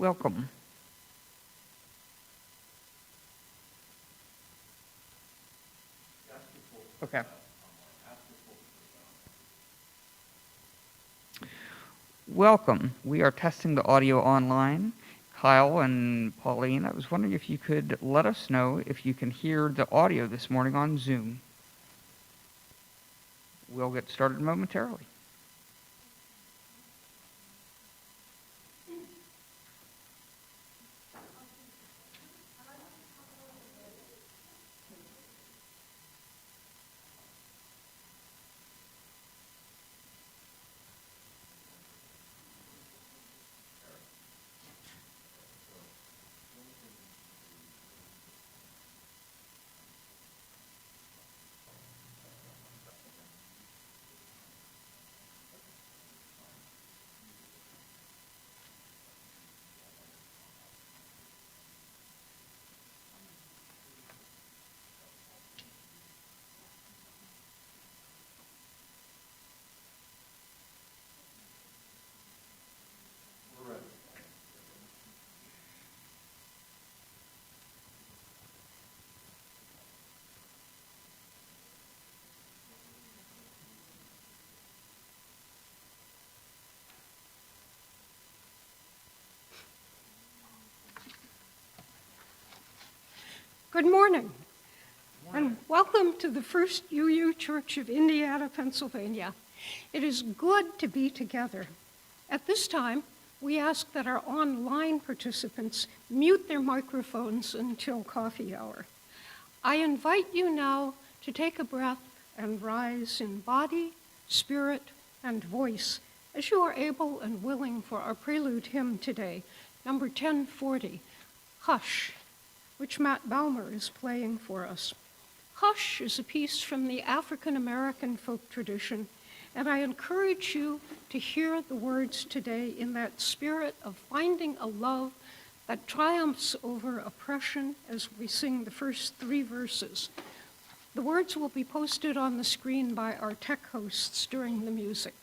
Welcome. Okay. Welcome. We are testing the audio online. Kyle and Pauline, I was wondering if you could let us know if you can hear the audio this morning on Zoom. We'll get started momentarily. Good morning, and welcome to the First UU Church of Indiana, Pennsylvania. It is good to be together. At this time, we ask that our online participants mute their microphones until coffee hour. I invite you now to take a breath and rise in body, spirit, and voice as you are able and willing for our Prelude Hymn today, number 1040, Hush, which Matt Balmer is playing for us. Hush is a piece from the African American folk tradition, and I encourage you to hear the words today in that spirit of finding a love that triumphs over oppression as we sing the first 3 verses. The words will be posted on the screen by our tech hosts during the music.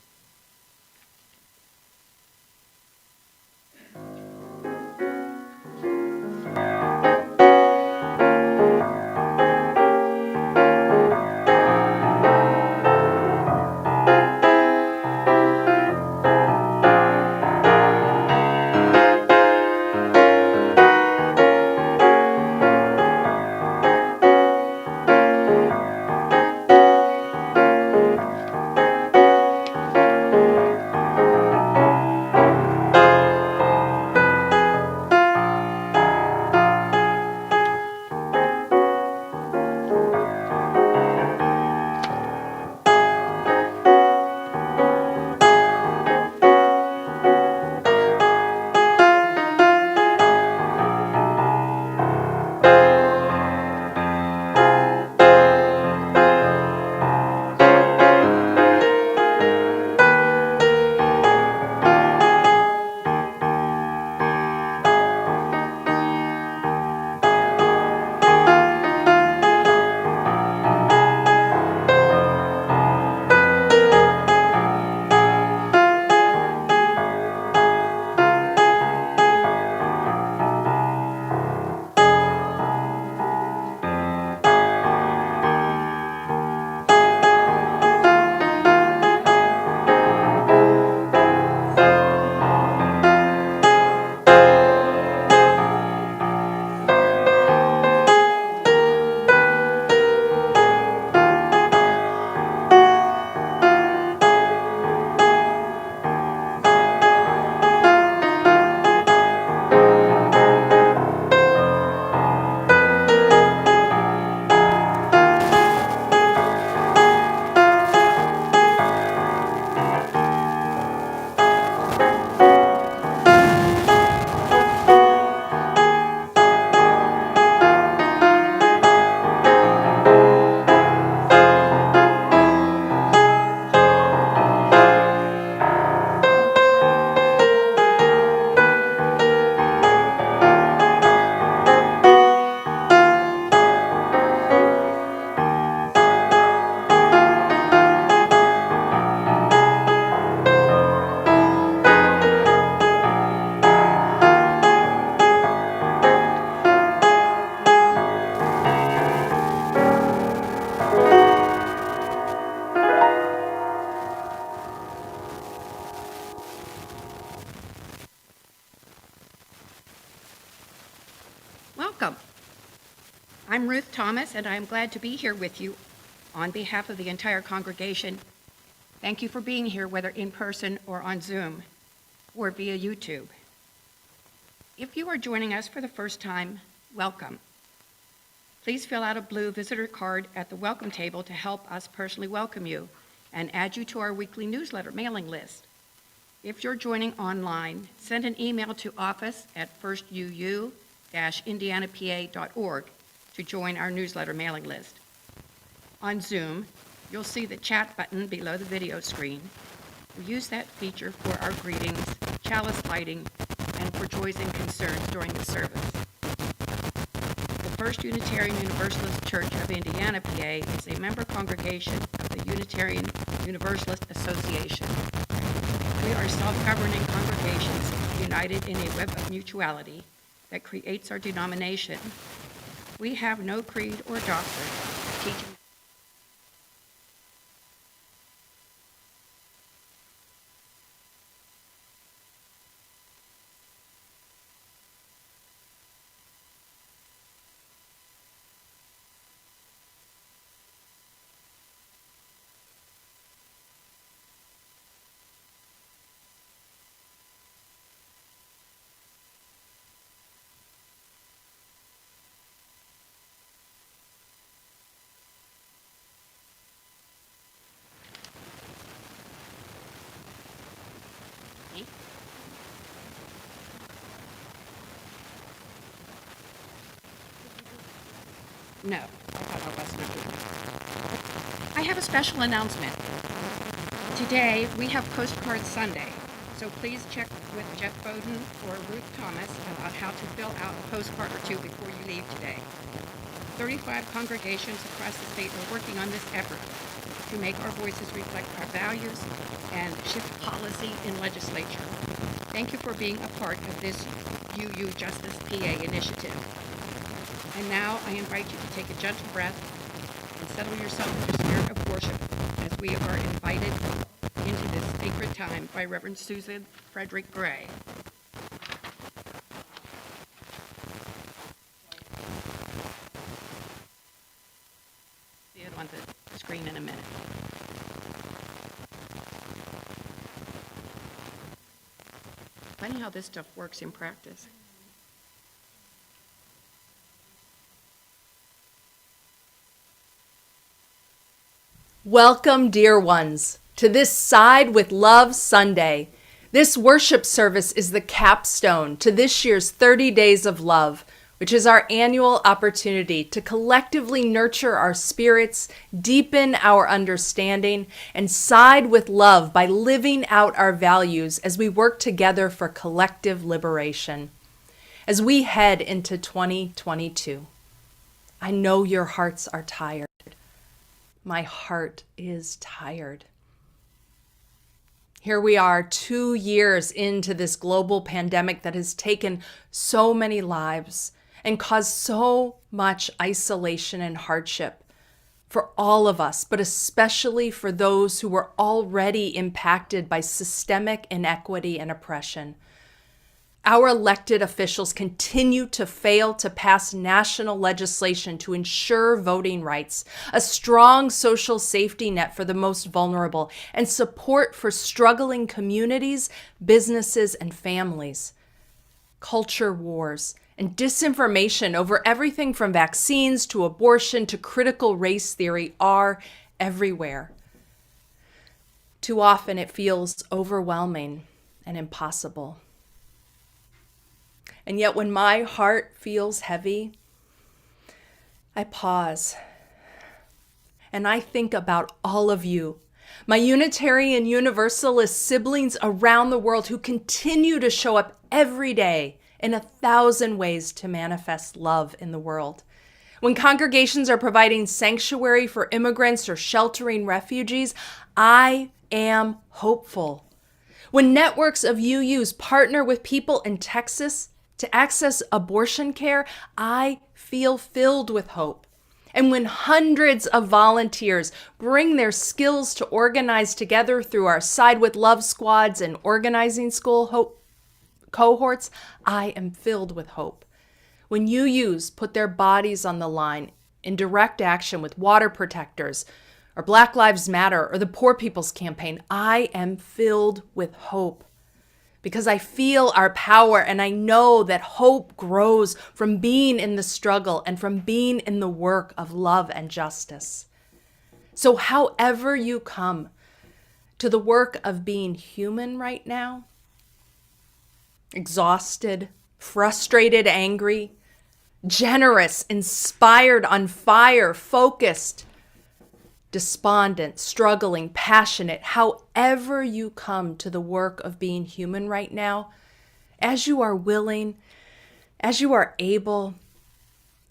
I'm Ruth Thomas, and I'm glad to be here with you on behalf of the entire congregation. Thank you for being here, whether in person or on Zoom or via YouTube. If you are joining us for the first time, welcome. Please fill out a blue visitor card at the welcome table to help us personally welcome you and add you to our weekly newsletter mailing list. If you're joining online, send an email to office@firstuu-indianapa.org to join our newsletter mailing list. On Zoom, you'll see the chat button below the video screen. We use that feature for our greetings, chalice lighting, and for joys and concerns during the service. The First Unitarian Universalist Church of Indiana, PA is a member congregation of the Unitarian Universalist Association. We are self-governing congregations united in a web of mutuality that creates our denomination. We have no creed or doctrine teaching. No, I thought I was not doing that. I have a special announcement. Today, we have Postcard Sunday, so please check with Jeff Bowden or Ruth Thomas about how to fill out a postcard or two before you leave today. 35 congregations across the state are working on this effort to make our voices reflect our values and shift policy in legislature. Thank you for being a part of this UU Justice PA initiative. And now I invite you to take a gentle breath and settle yourself into a spirit of worship as we are invited into this sacred time by Reverend Susan Frederick Gray. See it on the screen in a minute. Funny how this stuff works in practice. Welcome, dear ones, to this Side with Love Sunday. This worship service is the capstone to this year's 30 Days of Love, which is our annual opportunity to collectively nurture our spirits, deepen our understanding, and side with love by living out our values as we work together for collective liberation. As we head into 2022, I know your hearts are tired. My heart is tired. Here we are 2 years into this global pandemic that has taken so many lives and caused so much isolation and hardship for all of us, but especially for those who were already impacted by systemic inequity and oppression. Our elected officials continue to fail to pass national legislation to ensure voting rights, a strong social safety net for the most vulnerable, and support for struggling communities, businesses, and families. Culture wars and disinformation over everything from vaccines to abortion to critical race theory are everywhere. Too often it feels overwhelming and impossible. And yet when my heart feels heavy, I pause and I think about all of you, my Unitarian Universalist siblings around the world who continue to show up every day in 1,000 ways to manifest love in the world. When congregations are providing sanctuary for immigrants or sheltering refugees, I am hopeful. When networks of UUs partner with people in Texas to access abortion care, I feel filled with hope. And when hundreds of volunteers bring their skills to organize together through our Side with Love squads and organizing school cohorts, I am filled with hope. when UUs put their bodies on the line in direct action with water protectors, or Black Lives Matter, or the Poor People's Campaign, I am filled with hope because I feel our power and I know that hope grows from being in the struggle and from being in the work of love and justice. So however you come to the work of being human right now, exhausted, frustrated, angry, generous, inspired, on fire, focused, despondent, struggling, passionate, however you come to the work of being human right now, as you are willing, as you are able,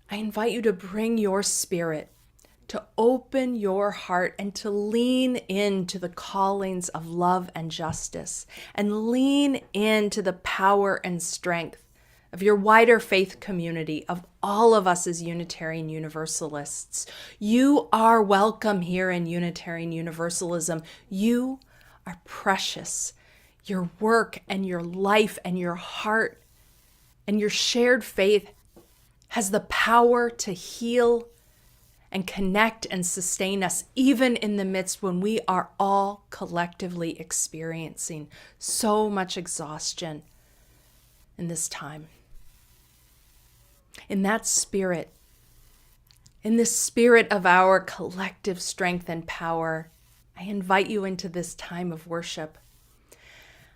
I invite you to bring your spirit, to open your heart and to lean into the callings of love and justice, and lean into the power and strength of your wider faith community, of all of us as Unitarian Universalists. You are welcome here in Unitarian Universalism. You are precious. Your work and your life and your heart and your shared faith has the power to heal and connect and sustain us, even in the midst when we are all collectively experiencing so much exhaustion in this time. In that spirit, in the spirit of our collective strength and power, I invite you into this time of worship.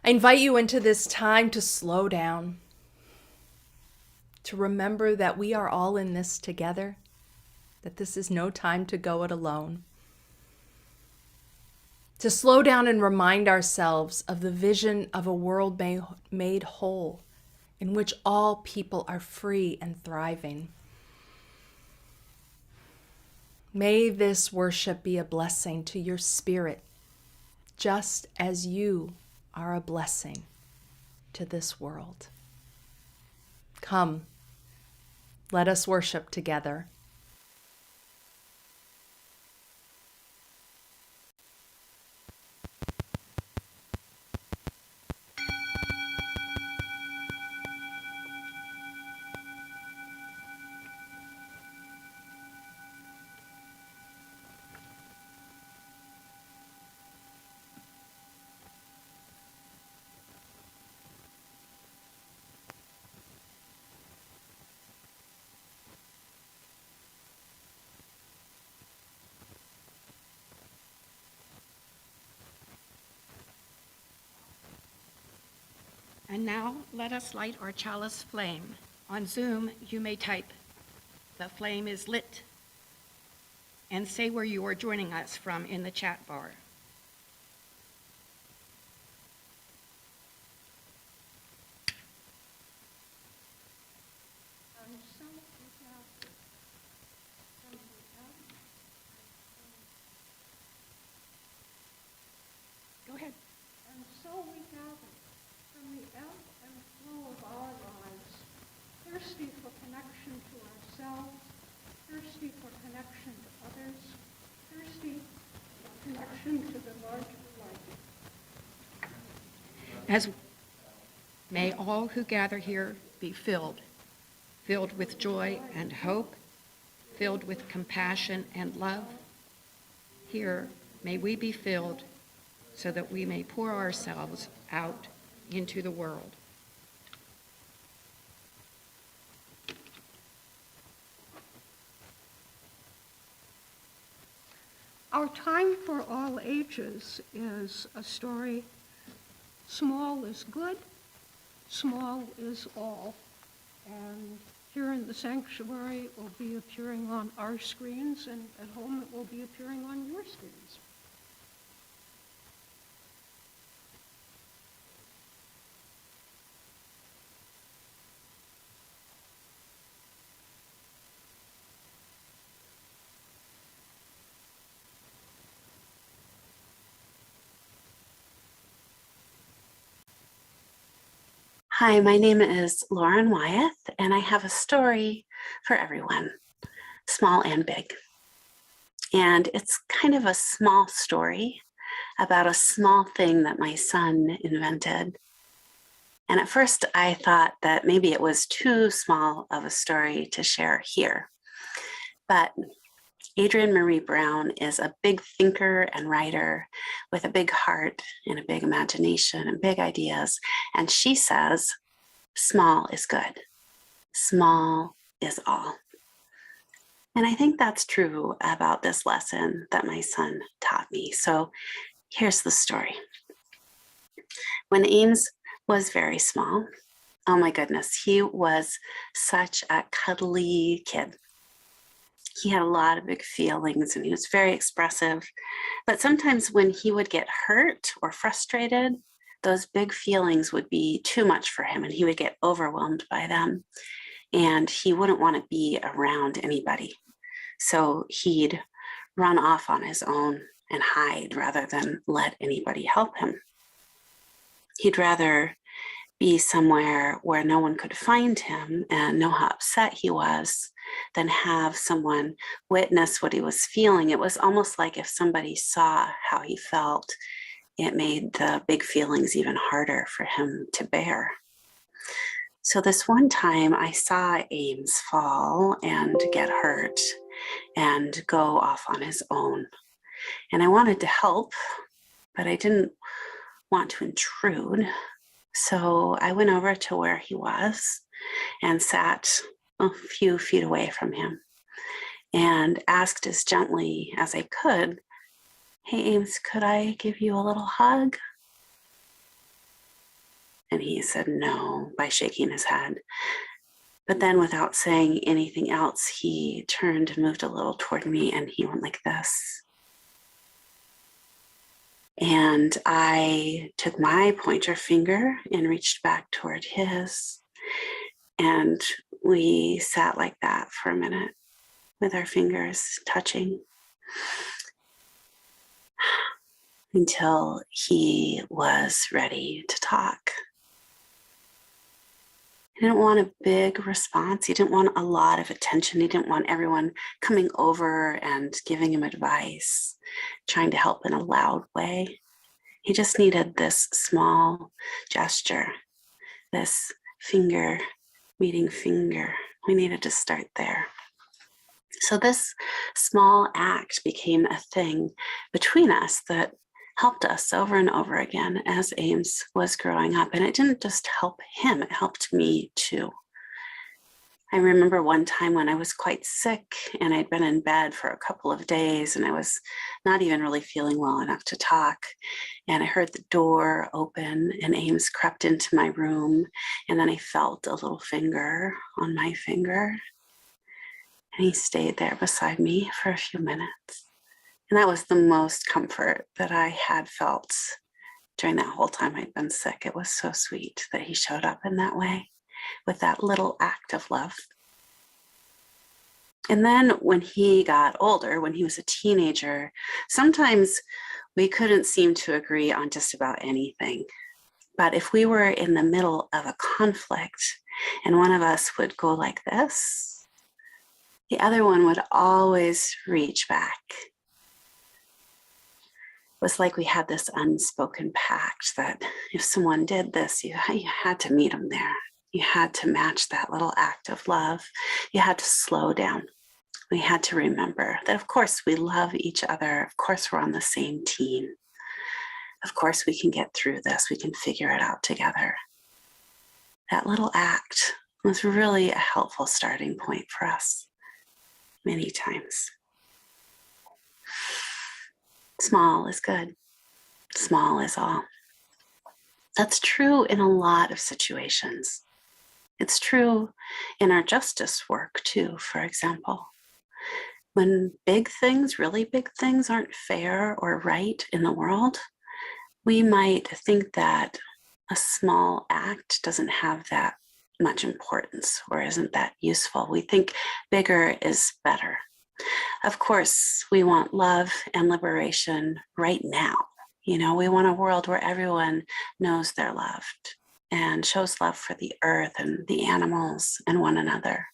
I invite you into this time to slow down, to remember that we are all in this together, that this is no time to go it alone. To slow down and remind ourselves of the vision of a world made whole, in which all people are free and thriving. May this worship be a blessing to your spirit, just as you are a blessing to this world. Come, let us worship together. And now let us light our chalice flame. On Zoom, you may type, "The flame is lit," and say where you are joining us from in the chat bar. Go ahead. And so we gather from the ebb and flow of our lives, thirsty for connection to ourselves, thirsty for connection to others, thirsty for connection to the larger life. As may all who gather here be filled with joy and hope, filled with compassion and love. Here, may we be filled so that we may pour ourselves out into the world. Our Time for All Ages is a story. Small is good, small is all. And here in the sanctuary, it will be appearing on our screens, and at home it will be appearing on your screens. Hi, my name is Lauren Wyeth, and I have a story for everyone, small and big. And it's kind of a small story about a small thing that my son invented. And at first I thought that maybe it was too small of a story to share here. But Adrienne Marie Brown is a big thinker and writer with a big heart and a big imagination and big ideas. And she says, small is good. Small is all. And I think that's true about this lesson that my son taught me. So here's the story. When Ames was very small, oh my goodness, he was such a cuddly kid. He had a lot of big feelings and he was very expressive. But sometimes when he would get hurt or frustrated, those big feelings would be too much for him and he would get overwhelmed by them. And he wouldn't want to be around anybody. So he'd run off on his own and hide rather than let anybody help him. He'd rather be somewhere where no one could find him and know how upset he was than have someone witness what he was feeling. It was almost like if somebody saw how he felt, it made the big feelings even harder for him to bear. So this one time I saw Ames fall and get hurt and go off on his own. And I wanted to help, but I didn't want to intrude. So I went over to where he was and sat a few feet away from him and asked as gently as I could, "Hey, Ames, could I give you a little hug?" And he said no by shaking his head. But then without saying anything else, he turned and moved a little toward me and he went like this. And I took my pointer finger and reached back toward his. And we sat like that for a minute with our fingers touching until he was ready to talk. He didn't want a big response. He didn't want a lot of attention. He didn't want everyone coming over and giving him advice, trying to help in a loud way. He just needed this small gesture, this finger meeting finger. We needed to start there. So this small act became a thing between us that helped us over and over again as Ames was growing up. And it didn't just help him, it helped me too. I remember one time when I was quite sick and I'd been in bed for a couple of days and I was not even really feeling well enough to talk. And I heard the door open and Ames crept into my room. And then I felt a little finger on my finger. And he stayed there beside me for a few minutes. And that was the most comfort that I had felt during that whole time I'd been sick. It was so sweet that he showed up in that way with that little act of love. And then when he got older, when he was a teenager, sometimes we couldn't seem to agree on just about anything. But if we were in the middle of a conflict and one of us would go like this, the other one would always reach back. It was like we had this unspoken pact that if someone did this, you had to meet them there. You had to match that little act of love. You had to slow down. We had to remember that, of course, we love each other. Of course, we're on the same team. Of course, we can get through this. We can figure it out together. That little act was really a helpful starting point for us many times. Small is good. Small is all. That's true in a lot of situations. It's true in our justice work too, for example. When big things, really big things, aren't fair or right in the world, we might think that a small act doesn't have that much importance or isn't that useful. We think bigger is better. Of course, we want love and liberation right now. You know, we want a world where everyone knows they're loved and shows love for the earth and the animals and one another.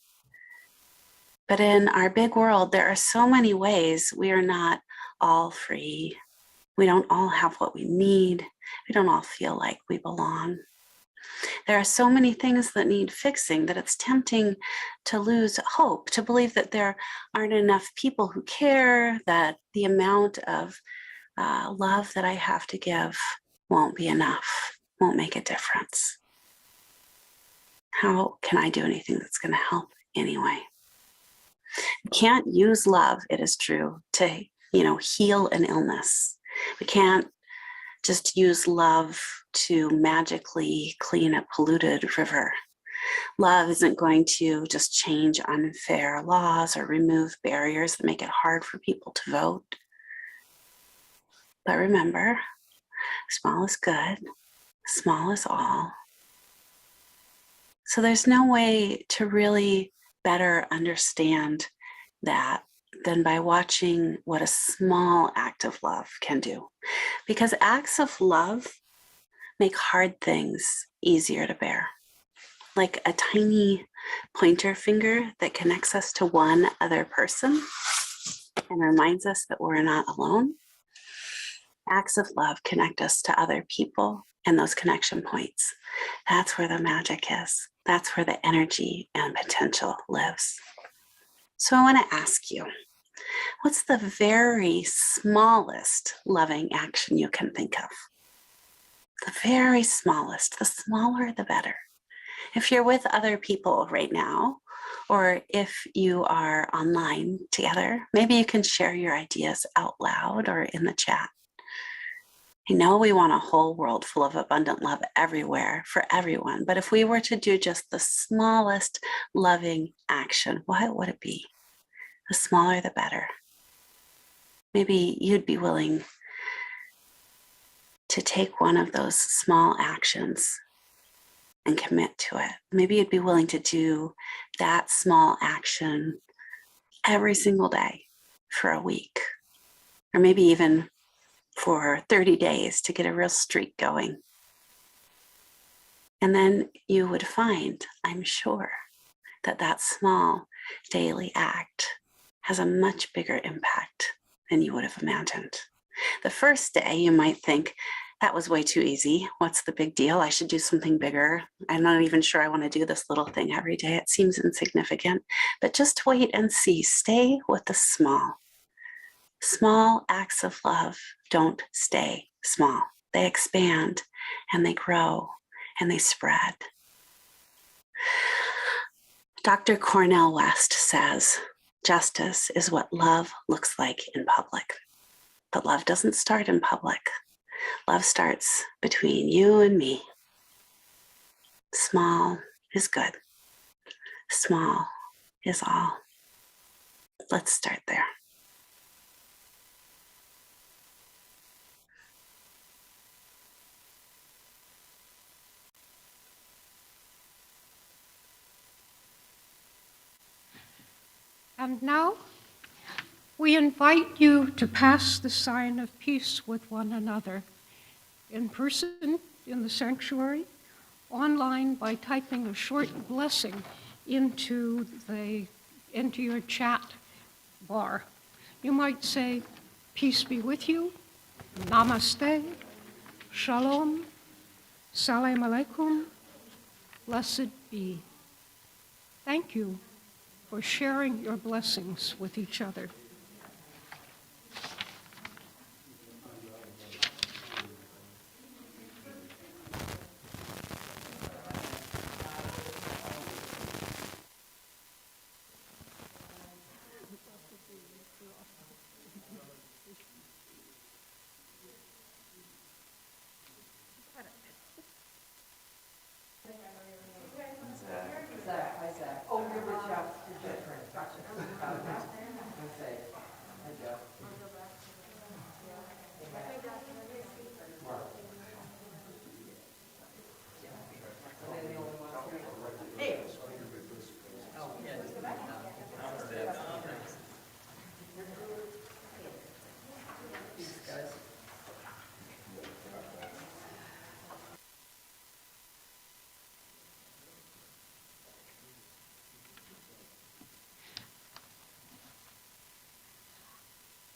But in our big world, there are so many ways we are not all free. We don't all have what we need. We don't all feel like we belong. There are so many things that need fixing that it's tempting to lose hope, to believe that there aren't enough people who care, that the amount of love that I have to give won't be enough, won't make a difference. How can I do anything that's going to help anyway? We can't use love, it is true, to heal an illness. We can't just use love to magically clean a polluted river. Love isn't going to just change unfair laws or remove barriers that make it hard for people to vote. But remember, small is good, small is all. So there's no way to really better understand that than by watching what a small act of love can do. Because acts of love make hard things easier to bear. Like a tiny pointer finger that connects us to one other person and reminds us that we're not alone. Acts of love connect us to other people and those connection points. That's where the magic is. That's where the energy and potential lives. So I want to ask you, what's the very smallest loving action you can think of? The very smallest, the smaller the better. If you're with other people right now, or if you are online together, maybe you can share your ideas out loud or in the chat. I know we want a whole world full of abundant love everywhere for everyone, but if we were to do just the smallest loving action, what would it be? The smaller, the better. Maybe you'd be willing to take one of those small actions and commit to it. Maybe you'd be willing to do that small action every single day for a week, or maybe even for 30 days to get a real streak going. And then you would find, I'm sure, that that small daily act has a much bigger impact than you would have imagined. The first day you might think, that was way too easy. What's the big deal? I should do something bigger. I'm not even sure I want to do this little thing every day. It seems insignificant, but just wait and see. Stay with the small. Small acts of love don't stay small. They expand and they grow and they spread. Dr. Cornel West says, justice is what love looks like in public. But love doesn't start in public. Love starts between you and me. Small is good. Small is all. Let's start there. And now, we invite you to pass the sign of peace with one another, in person in the sanctuary, online by typing a short blessing into your chat bar. You might say, peace be with you, namaste, shalom, salam alaikum, blessed be. Thank you for sharing your blessings with each other.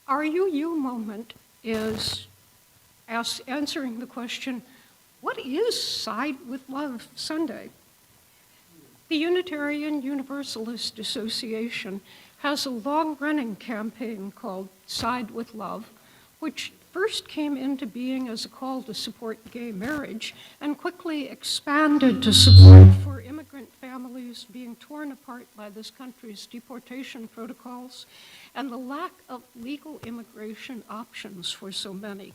Our UU moment is answering the question, What is Side with Love Sunday? The Unitarian Universalist Association has a long-running campaign called Side with Love, which first came into being as a call to support gay marriage and quickly expanded to support for immigrant families being torn apart by this country's deportation protocols and the lack of legal immigration options for so many.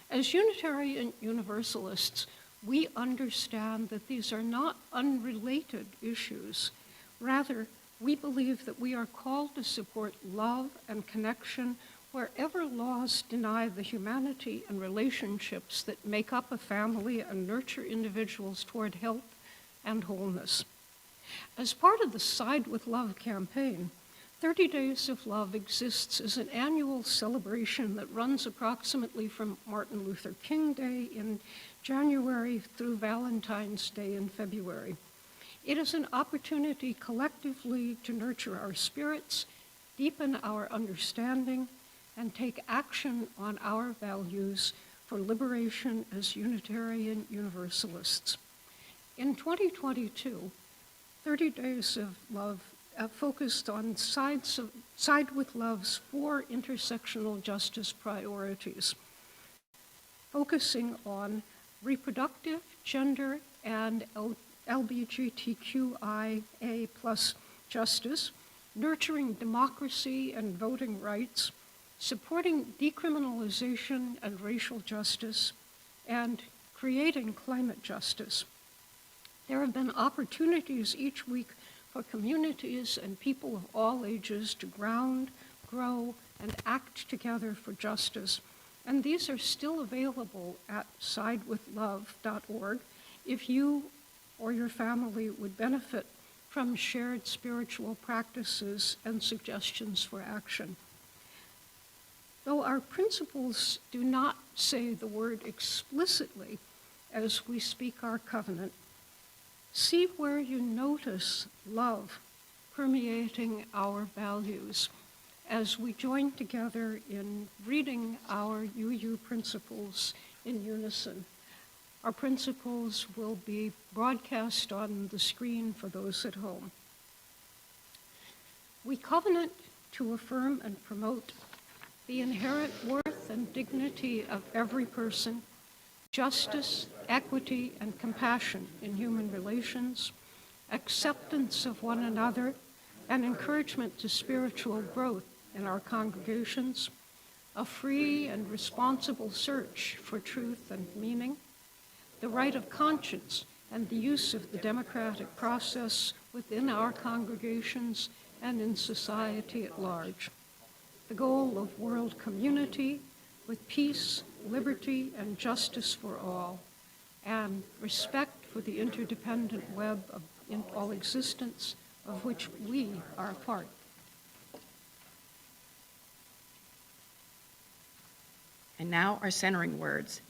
As Unitarian Universalists, we understand that these are not unrelated issues. Rather, we believe that we are called to support love and connection wherever laws deny the humanity and relationships that make up a family and nurture individuals toward health and wholeness. As part of the Side with Love campaign, 30 Days of Love exists as an annual celebration that runs approximately from Martin Luther King Day in January through Valentine's Day in February. It is an opportunity collectively to nurture our spirits, deepen our understanding, and take action on our values for liberation as Unitarian Universalists. In 2022, 30 Days of Love focused on Side with Love's 4 intersectional justice priorities, focusing on reproductive, gender, and LGBTQIA+ justice, nurturing democracy and voting rights, supporting decriminalization and racial justice, and creating climate justice. There have been opportunities each week for communities and people of all ages to ground, grow, and act together for justice. And these are still available at sidewithlove.org if you or your family would benefit from shared spiritual practices and suggestions for action. Though our principles do not say the word explicitly as we speak our covenant, see where you notice love permeating our values as we join together in reading our UU principles in unison. Our principles will be broadcast on the screen for those at home. We covenant to affirm and promote the inherent worth and dignity of every person, justice, equity, and compassion in human relations, acceptance of one another, and encouragement to spiritual growth in our congregations, a free and responsible search for truth and meaning, the right of conscience and the use of the democratic process within our congregations and in society at large, the goal of world community with peace, liberty, and justice for all, and respect for the interdependent web of all existence of which we are a part. And now our centering words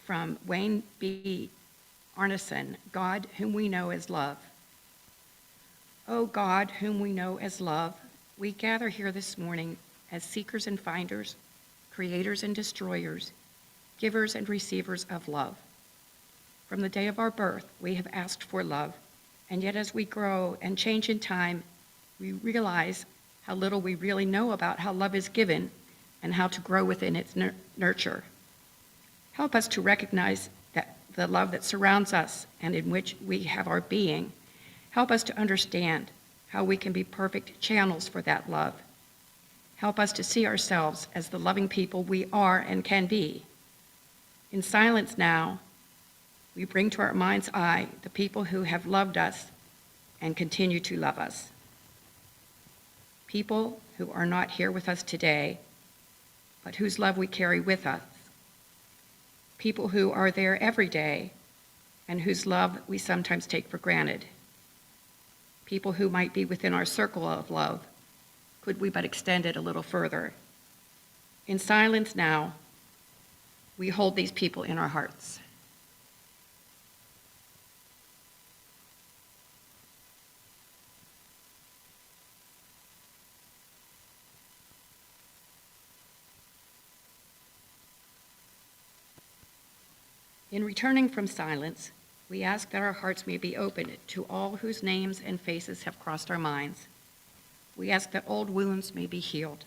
from Wayne B. Arneson, God whom we know as love. O God whom we know as love, we gather here this morning as seekers and finders, creators and destroyers, givers and receivers of love. From the day of our birth, we have asked for love, and yet as we grow and change in time, we realize how little we really know about how love is given and how to grow within its nurture. Help us to recognize that the love that surrounds us and in which we have our being. Help us to understand how we can be perfect channels for that love. Help us to see ourselves as the loving people we are and can be. In silence now, we bring to our mind's eye the people who have loved us and continue to love us. People who are not here with us today, but whose love we carry with us. People who are there every day and whose love we sometimes take for granted. People who might be within our circle of love, could we but extend it a little further. In silence now, we hold these people in our hearts. In returning from silence, we ask that our hearts may be open to all whose names and faces have crossed our minds. We ask that old wounds may be healed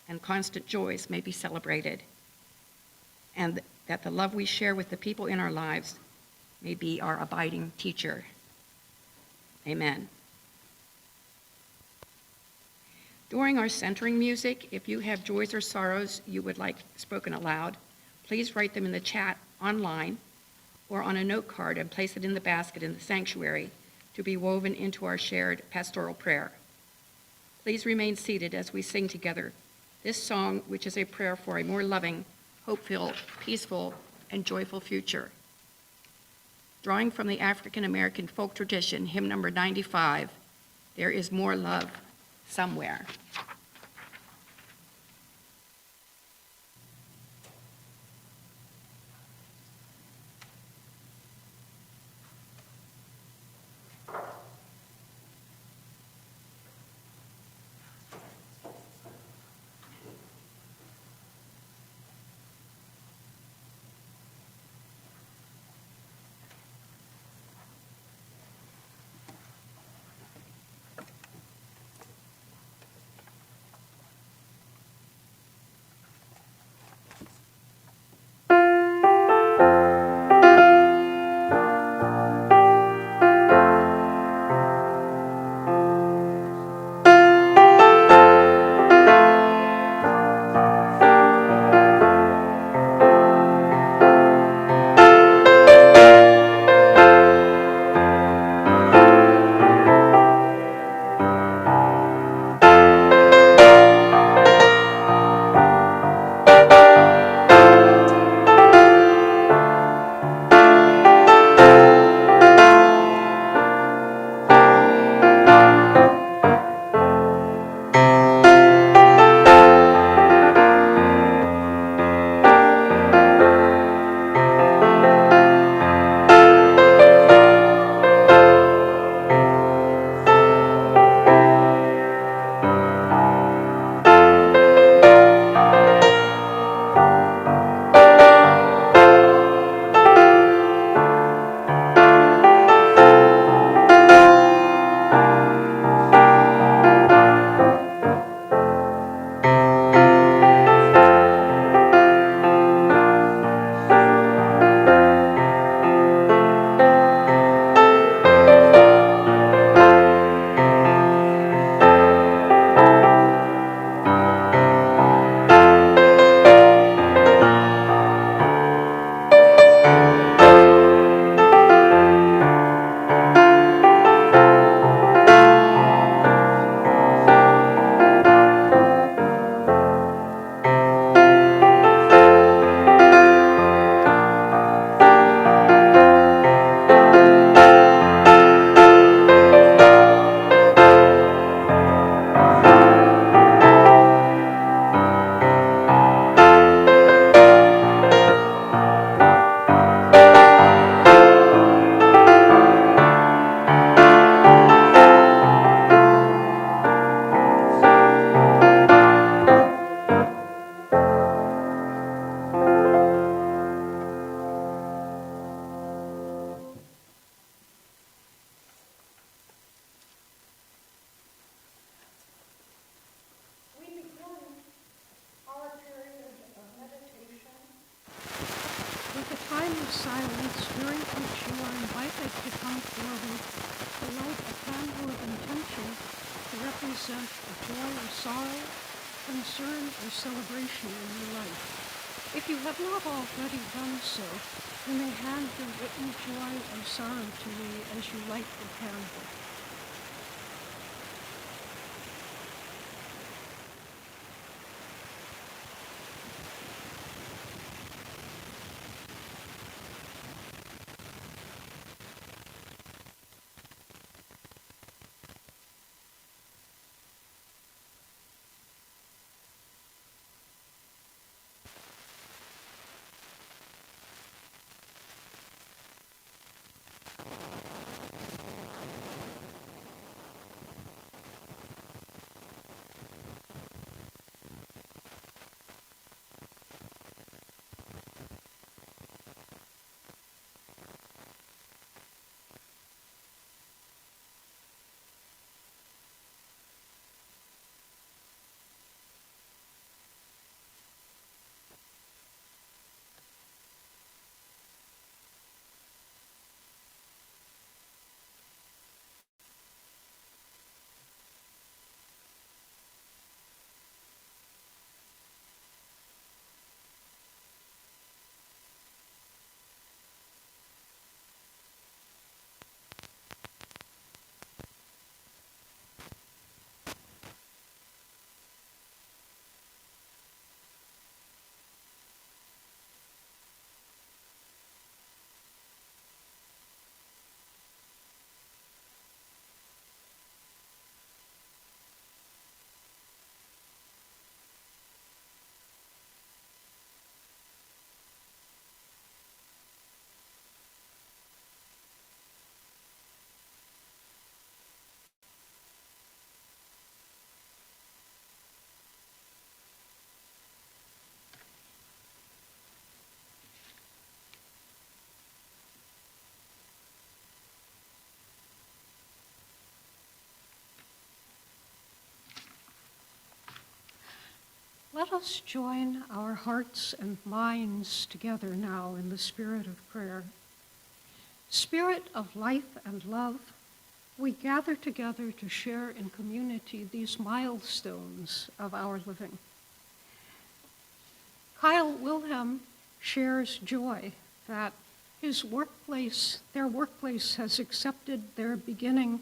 and constant joys may be celebrated, and that the love we share with the people in our lives may be our abiding teacher. Amen. During our centering music, if you have joys or sorrows you would like spoken aloud, please write them in the chat online or on a note card and place it in the basket in the sanctuary to be woven into our shared pastoral prayer. Please remain seated as we sing together this song, which is a prayer for a more loving, hope-filled, peaceful, and joyful future. Drawing from the African American folk tradition, hymn number 95, There is More Love Somewhere. With a time of silence during which you are invited to come forward to light a candle of intention to represent a joy or sorrow, concern or celebration in your life. If you have not already done so, you may hand your written joy or sorrow to me as you light the candle. let us join our hearts and minds together now in the spirit of prayer. Spirit of life and love, we gather together to share in community these milestones of our living. Kyle Wilhelm shares joy that their workplace has accepted their beginning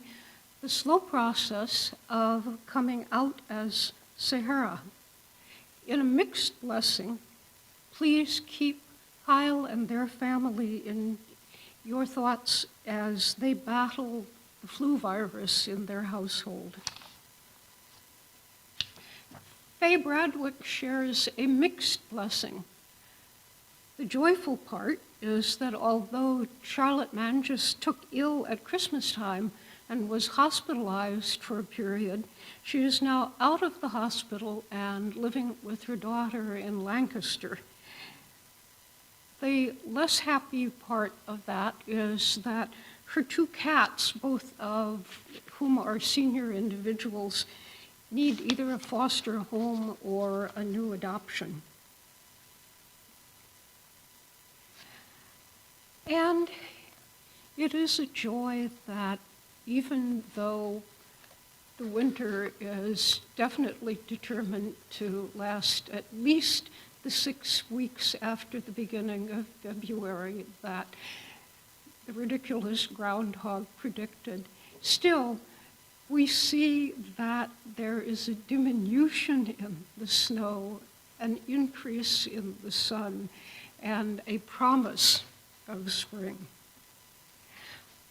the slow process of coming out as Sahara. In a mixed blessing, please keep Kyle and their family in your thoughts as they battle the flu virus in their household. Faye Bradwick shares a mixed blessing. The joyful part is that although Charlotte Manges took ill at Christmas time and was hospitalized for a period, she is now out of the hospital and living with her daughter in Lancaster. The less happy part of that is that her two cats, both of whom are senior individuals, need either a foster home or a new adoption. And it is a joy that even though the winter is definitely determined to last at least the 6 weeks after the beginning of February that the ridiculous groundhog predicted, still we see that there is a diminution in the snow, an increase in the sun, and a promise of spring.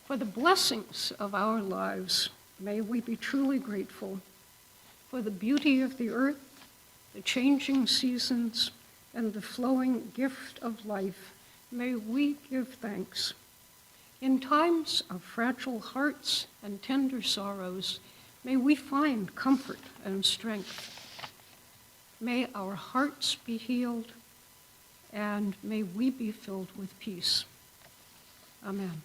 For the blessings of our lives, may we be truly grateful. For the beauty of the earth, the changing seasons, and the flowing gift of life, may we give thanks. In times of fragile hearts and tender sorrows, may we find comfort and strength. May our hearts be healed, and may we be filled with peace. Amen.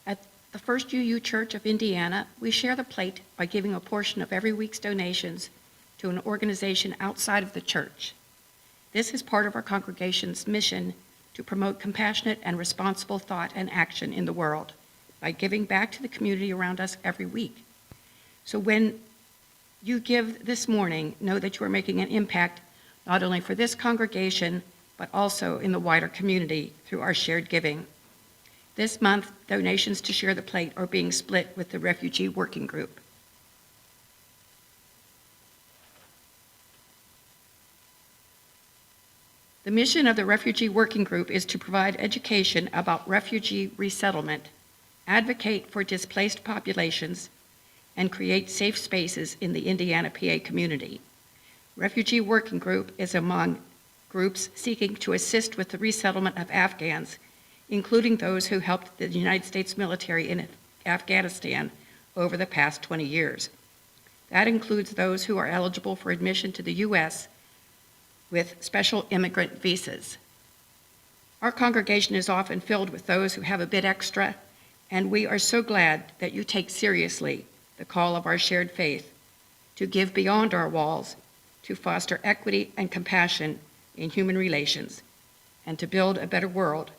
At the First UU Church of Indiana, we share the plate by giving a portion of every week's donations to an organization outside of the church. This is part of our congregation's mission to promote compassionate and responsible thought and action in the world by giving back to the community around us every week. So when you give this morning, know that you are making an impact not only for this congregation, but also in the wider community through our shared giving. This month, donations to Share the Plate are being split with the Refugee Working Group. The mission of the Refugee Working Group is to provide education about refugee resettlement, advocate for displaced populations, and create safe spaces in the Indiana PA community. Refugee Working Group is among groups seeking to assist with the resettlement of Afghans, including those who helped the United States military in Afghanistan over the past 20 years. That includes those who are eligible for admission to the U.S. with special immigrant visas. Our congregation is often filled with those who have a bit extra, and we are so glad that you take seriously the call of our shared faith to give beyond our walls, to foster equity and compassion in human relations, and to build a better world.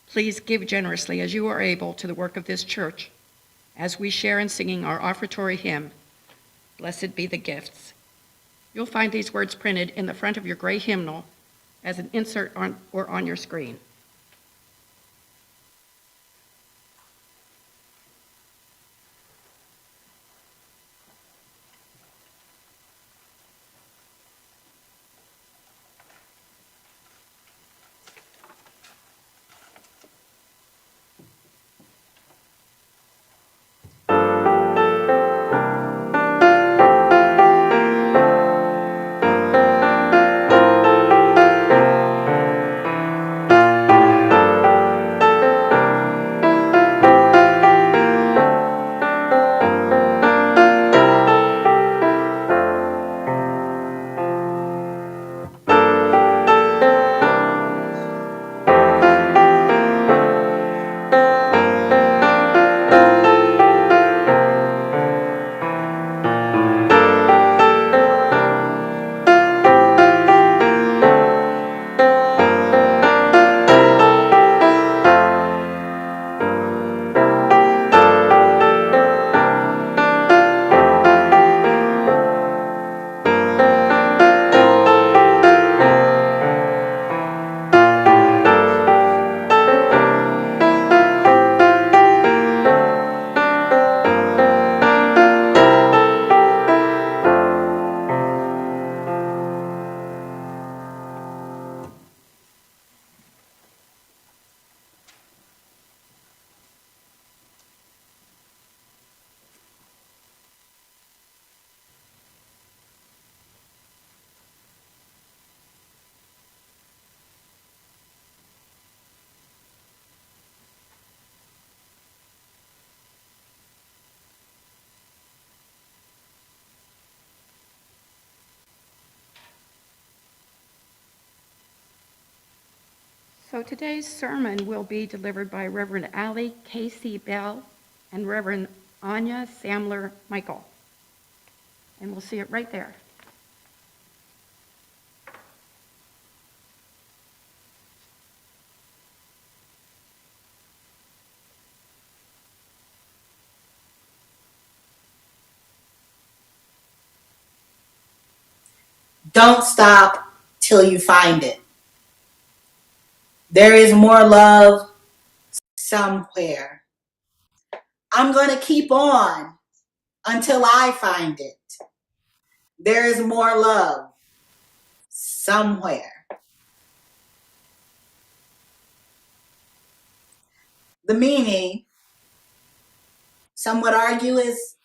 Please give generously as you are able to the work of this church as we share in singing our Offertory hymn, Blessed Be the Gifts. You'll find these words printed in the front of your gray hymnal as an insert on your screen. So today's sermon will be delivered by Reverend Allie Casey Bell and Reverend Anya Samler Michael. And we'll see it right there. Don't stop till you find it. There is more love somewhere. I'm going to keep on until I find it. There is more love somewhere. The meaning, some would argue, is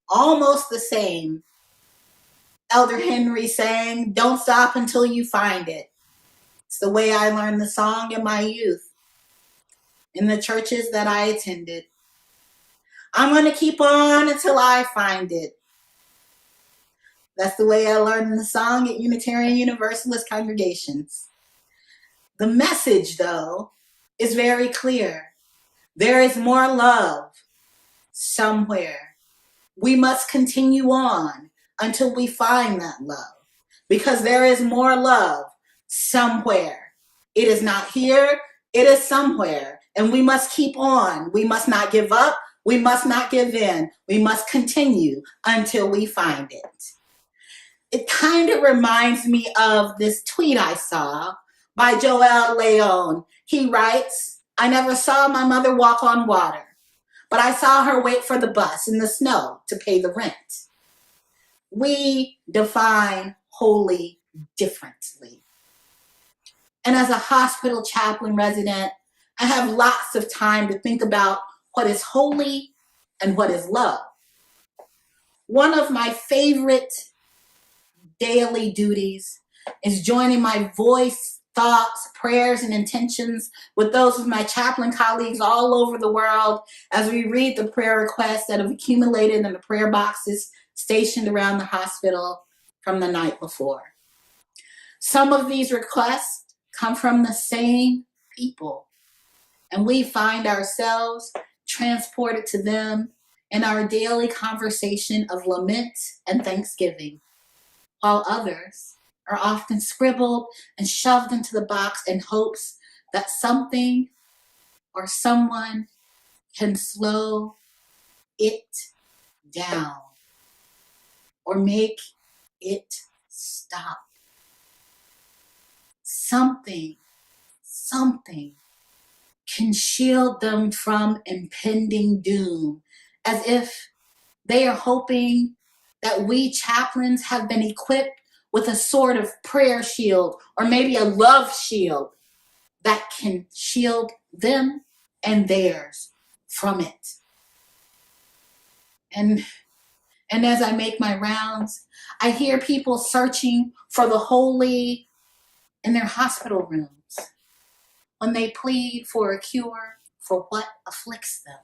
almost the same. Elder Henry sang, "Don't stop until you find it." It's the way I learned the song in my youth, in the churches that I attended. I'm going to keep on until I find it. That's the way I learned the song at Unitarian Universalist congregations. The message, though, is very clear. There is more love somewhere. We must continue on until we find that love, because there is more love somewhere. It is not here, it is somewhere, and we must keep on. We must not give up. We must not give in. We must continue until we find it. It kind of reminds me of this tweet I saw by Joel Leon. He writes, "I never saw my mother walk on water, but I saw her wait for the bus in the snow to pay the rent." We define holy differently. And as a hospital chaplain resident, I have lots of time to think about what is holy and what is love. One of my favorite daily duties is joining my voice, thoughts, prayers, and intentions with those of my chaplain colleagues all over the world as we read the prayer requests that have accumulated in the prayer boxes stationed around the hospital from the night before. Some of these requests come from the same people, and we find ourselves transported to them in our daily conversation of lament and thanksgiving, while others are often scribbled and shoved into the box in hopes that something or someone can slow it down or make it stop. Something can shield them from impending doom, as if they are hoping that we chaplains have been equipped with a sort of prayer shield or maybe a love shield that can shield them and theirs from it. And as I make my rounds, I hear people searching for the holy in their hospital rooms when they plead for a cure for what afflicts them.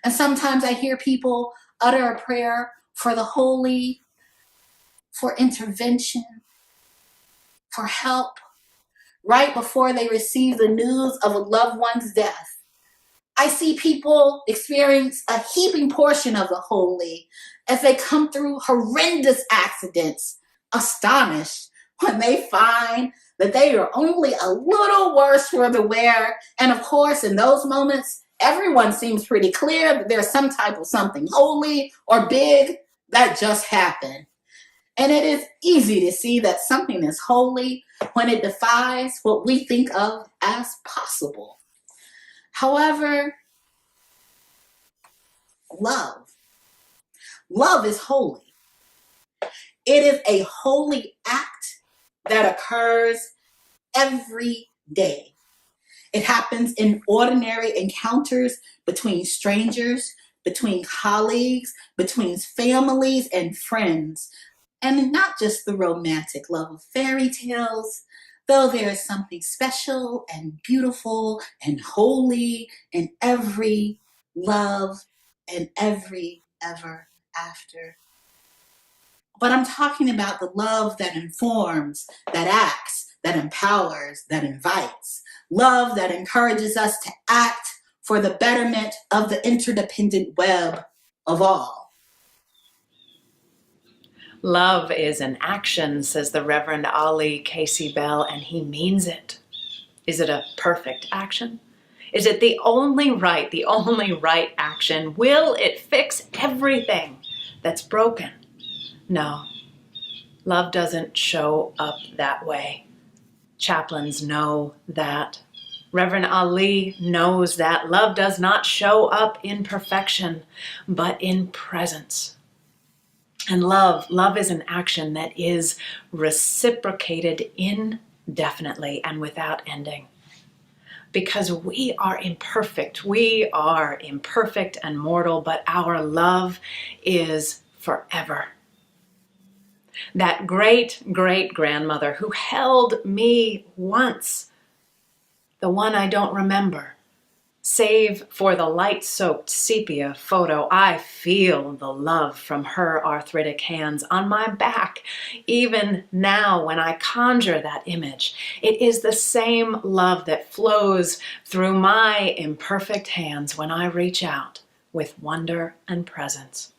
And sometimes I hear people utter a prayer for the holy, for intervention, for help, right before they receive the news of a loved one's death. I see people experience a heaping portion of the holy as they come through horrendous accidents, astonished when they find that they are only a little worse for the wear. And of course, in those moments, everyone seems pretty clear that there's some type of something holy or big that just happened. And it is easy to see that something is holy when it defies what we think of as possible. However, love is holy. It is a holy act that occurs every day. It happens in ordinary encounters between strangers, between colleagues, between families and friends. And not just the romantic love of fairy tales, though there is something special and beautiful and holy in every love and every ever after. But I'm talking about the love that informs, that acts, that empowers, that invites, love that encourages us to act for the betterment of the interdependent web of all. Love is an action, says the Reverend Ali Casey Bell, and he means it. Is it a perfect action? Is it the only right action? Will it fix everything that's broken? No, love doesn't show up that way. Chaplains know that. Reverend Ali knows that love does not show up in perfection, but in presence. And love is an action that is reciprocated indefinitely and without ending. Because we are imperfect and mortal, but our love is forever. That great-great-grandmother who held me once, the one I don't remember, save for the light-soaked sepia photo, I feel the love from her arthritic hands on my back. Even now, when I conjure that image, it is the same love that flows through my imperfect hands when I reach out with wonder and presence,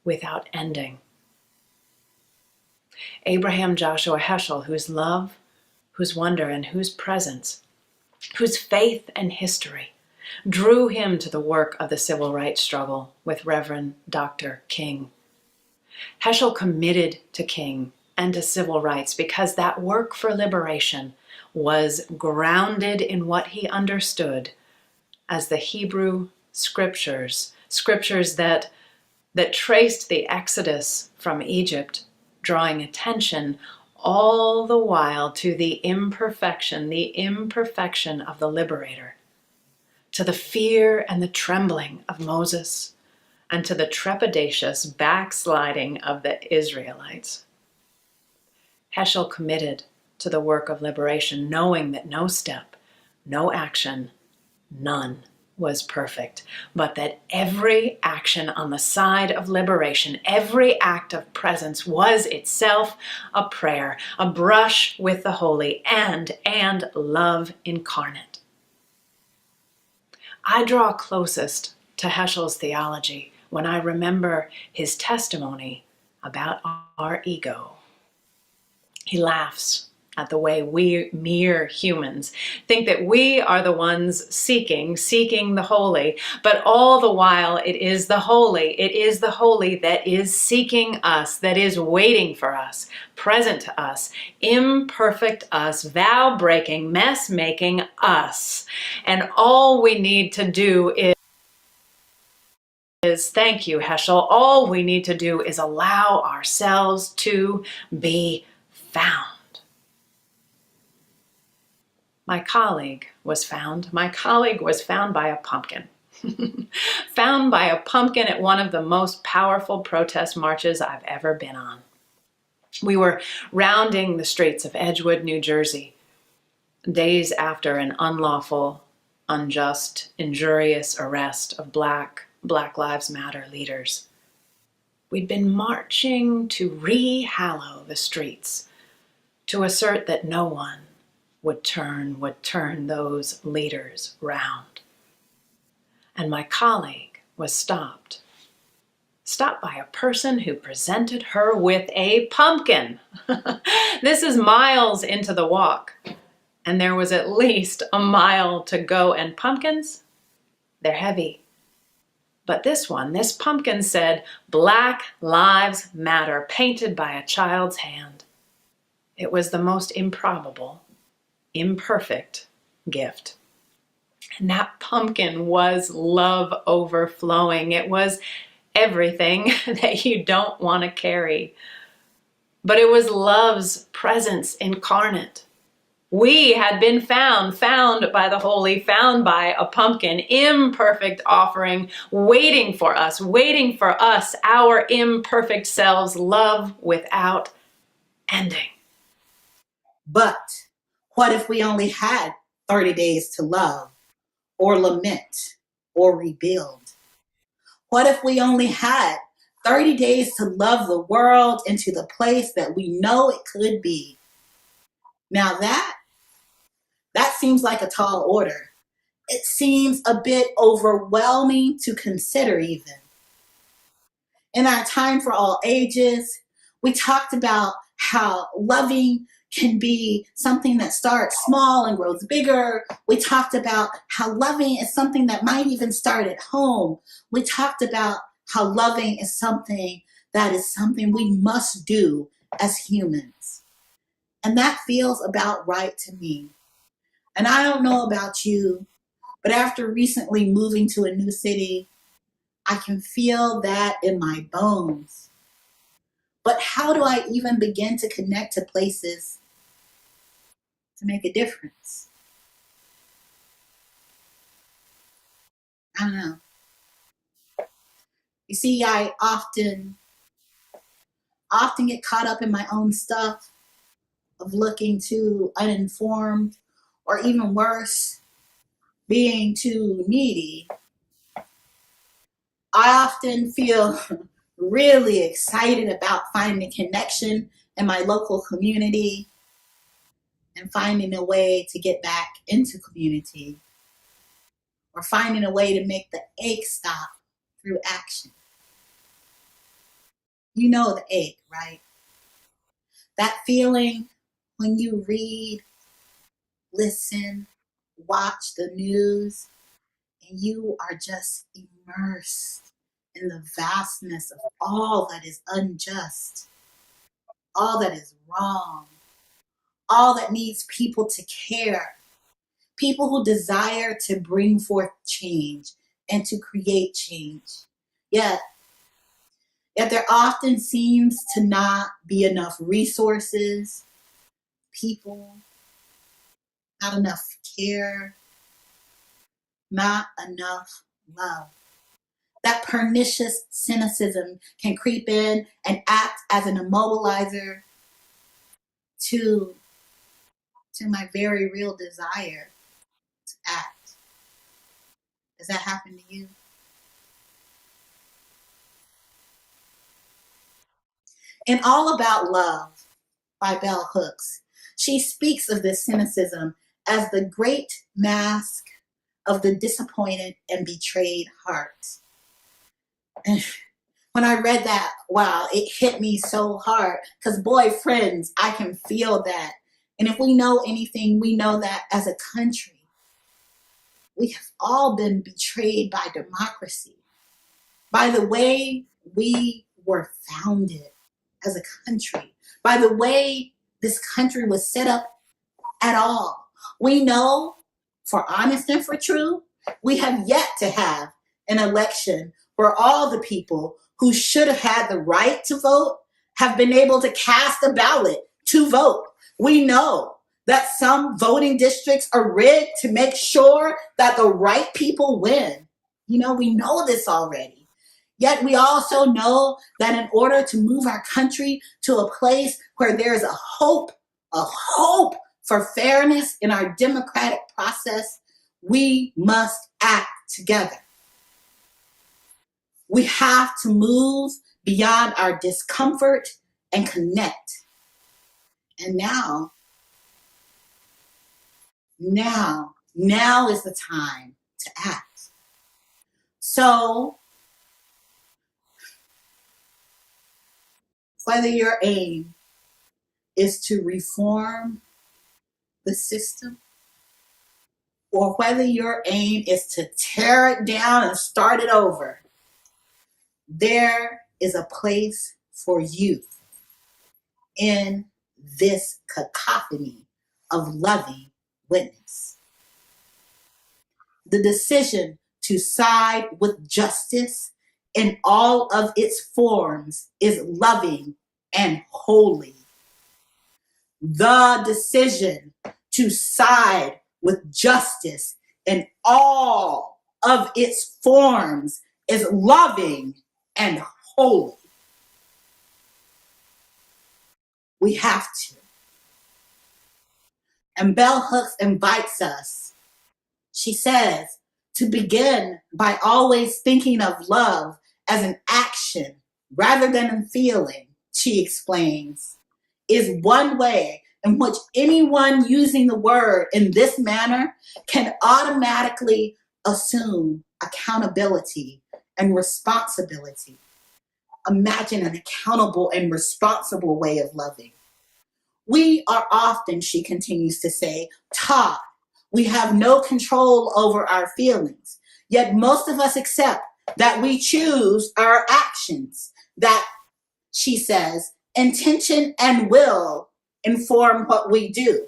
without ending. Abraham Joshua Heschel, whose love, whose wonder, and whose presence, whose faith and history drew him to the work of the civil rights struggle with Reverend Dr. King. Heschel committed to King and to civil rights because that work for liberation was grounded in what he understood as the Hebrew scriptures that traced the exodus from Egypt, drawing attention all the while to the imperfection of the liberator, to the fear and the trembling of Moses, and to the trepidatious backsliding of the Israelites. Heschel committed to the work of liberation, knowing that no step, no action, none was perfect, but that every action on the side of liberation, every act of presence was itself a prayer, a brush with the holy, and love incarnate. I draw closest to Heschel's theology when I remember his testimony about our ego. He laughs at the way we mere humans think that we are the ones seeking the holy, but all the while it is the holy that is seeking us, that is waiting for us, present to us, imperfect us, vow-breaking, mess-making us. And all we need to do is, thank you, Heschel, all we need to do is allow ourselves to be found. My colleague was found by a pumpkin. Found by a pumpkin at one of the most powerful protest marches I've ever been on. We were rounding the streets of Edgewood, New Jersey, days after an unlawful, unjust, injurious arrest of Black Lives Matter leaders. We'd been marching to re-hallow the streets, to assert that no one would turn those leaders round. And my colleague was stopped by a person who presented her with a pumpkin. This is miles into the walk, and there was at least a mile to go, and pumpkins, they're heavy. But this pumpkin said, Black Lives Matter, painted by a child's hand. It was the most improbable, imperfect gift. And that pumpkin was love overflowing. It was everything that you don't want to carry. But it was love's presence incarnate. We had been found by the holy, found by a pumpkin, imperfect offering, waiting for us, our imperfect selves, love without ending. But what if we only had 30 days to love or lament or rebuild? What if we only had 30 days to love the world into the place that we know it could be? Now that seems like a tall order. It seems a bit overwhelming to consider even. In our time for all ages, we talked about how loving can be something that starts small and grows bigger. We talked about how loving is something that might even start at home. We talked about how loving is something that is something we must do as humans. And that feels about right to me. And I don't know about you, but after recently moving to a new city, I can feel that in my bones. But how do I even begin to connect to places to make a difference? I don't know. You see, I often get caught up in my own stuff of looking too uninformed, or even worse, being too needy. I often feel really excited about finding connection in my local community and finding a way to get back into community, or finding a way to make the ache stop through action. You know the ache, right? That feeling when you read, listen, watch the news, and you are just immersed in the vastness of all that is unjust, all that is wrong, all that needs people to care, people who desire to bring forth change and to create change. Yet there often seems to not be enough resources, people, not enough care, not enough love. That pernicious cynicism can creep in and act as an immobilizer to my very real desire to act. Does that happen to you? In All About Love by Bell Hooks, she speaks of this cynicism as the great mask of the disappointed and betrayed heart. And when I read that, wow, it hit me so hard. Because boy, friends, I can feel that. And if we know anything, we know that as a country, we have all been betrayed by democracy, by the way we were founded as a country, by the way this country was set up at all. We know, for honest and for true, we have yet to have an election where all the people who should have had the right to vote have been able to cast a ballot to vote. We know that some voting districts are rigged to make sure that the right people win. You know, we know this already. Yet we also know that in order to move our country to a place where there is a hope for fairness in our democratic process, we must act together. We have to move beyond our discomfort and connect. And now is the time to act. So, whether your aim is to reform the system, or whether your aim is to tear it down and start it over, there is a place for you in this cacophony of loving witness. The decision to side with justice in all of its forms is loving and holy. The decision to side with justice in all of its forms is loving and holy. We have to. And Bell Hooks invites us, she says, to begin by always thinking of love as an action rather than a feeling, she explains, is one way in which anyone using the word in this manner can automatically assume accountability and responsibility. Imagine an accountable and responsible way of loving. We are often, she continues to say, taught we have no control over our feelings, yet most of us accept that we choose our actions, that, she says, intention and will inform what we do.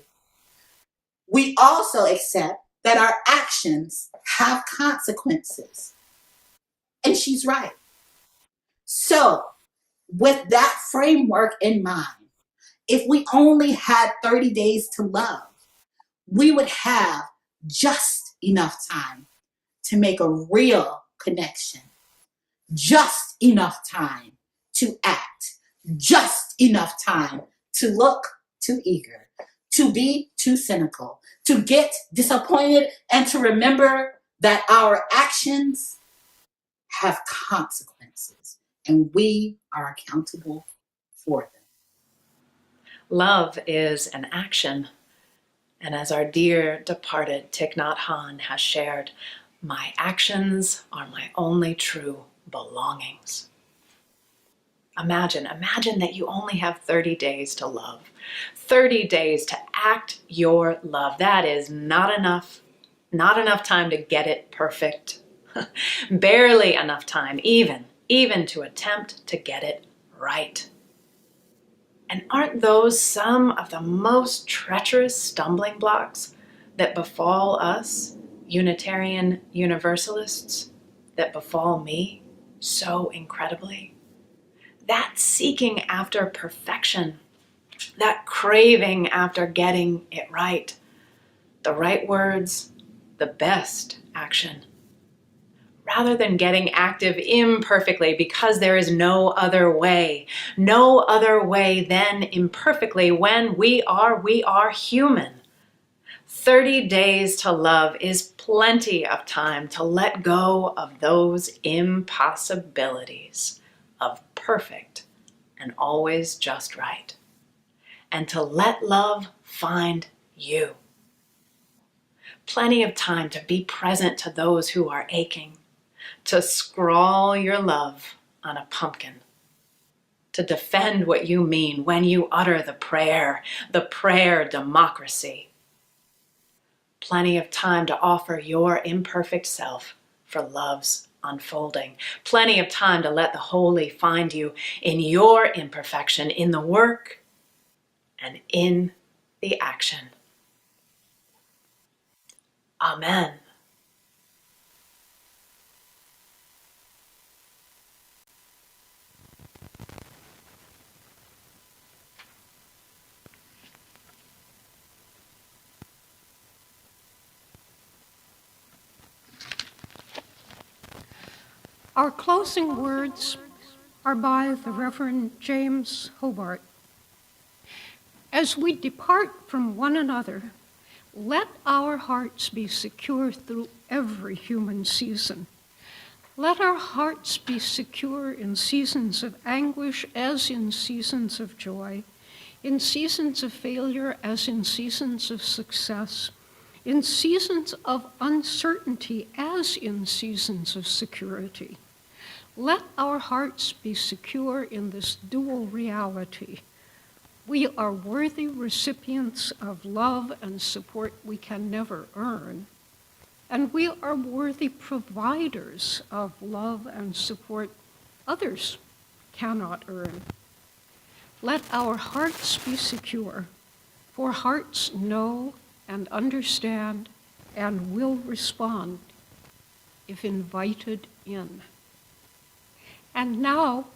We also accept that our actions have consequences. And she's right. So, with that framework in mind, if we only had 30 days to love, we would have just enough time to make a real connection, just enough time to act, just enough time to look too eager, to be too cynical, to get disappointed, and to remember that our actions have consequences and we are accountable for them. Love is an action. And as our dear departed Thich Nhat Hanh has shared, my actions are my only true belongings. Imagine that you only have 30 days to love. 30 days to act your love. That is not enough time to get it perfect. Barely enough time, even to attempt to get it right. And aren't those some of the most treacherous stumbling blocks that befall us, Unitarian Universalists, that befall me so incredibly? That seeking after perfection, that craving after getting it right, the right words, the best action, rather than getting active imperfectly because there is no other way than imperfectly when we are human. 30 days to love is plenty of time to let go of those impossibilities of perfect and always just right, and to let love find you. Plenty of time to be present to those who are aching, to scrawl your love on a pumpkin, to defend what you mean when you utter the prayer democracy. Plenty of time to offer your imperfect self for love's unfolding. Plenty of time to let the holy find you in your imperfection, in the work and in the action. Amen. Our closing words are by the Reverend James Hobart. As we depart from one another, let our hearts be secure through every human season. Let our hearts be secure in seasons of anguish as in seasons of joy, in seasons of failure as in seasons of success, in seasons of uncertainty as in seasons of security. Let our hearts be secure in this dual reality. We are worthy recipients of love and support we can never earn, and we are worthy providers of love and support others cannot earn. Let our hearts be secure, for hearts know and understand and will respond if invited in. And now,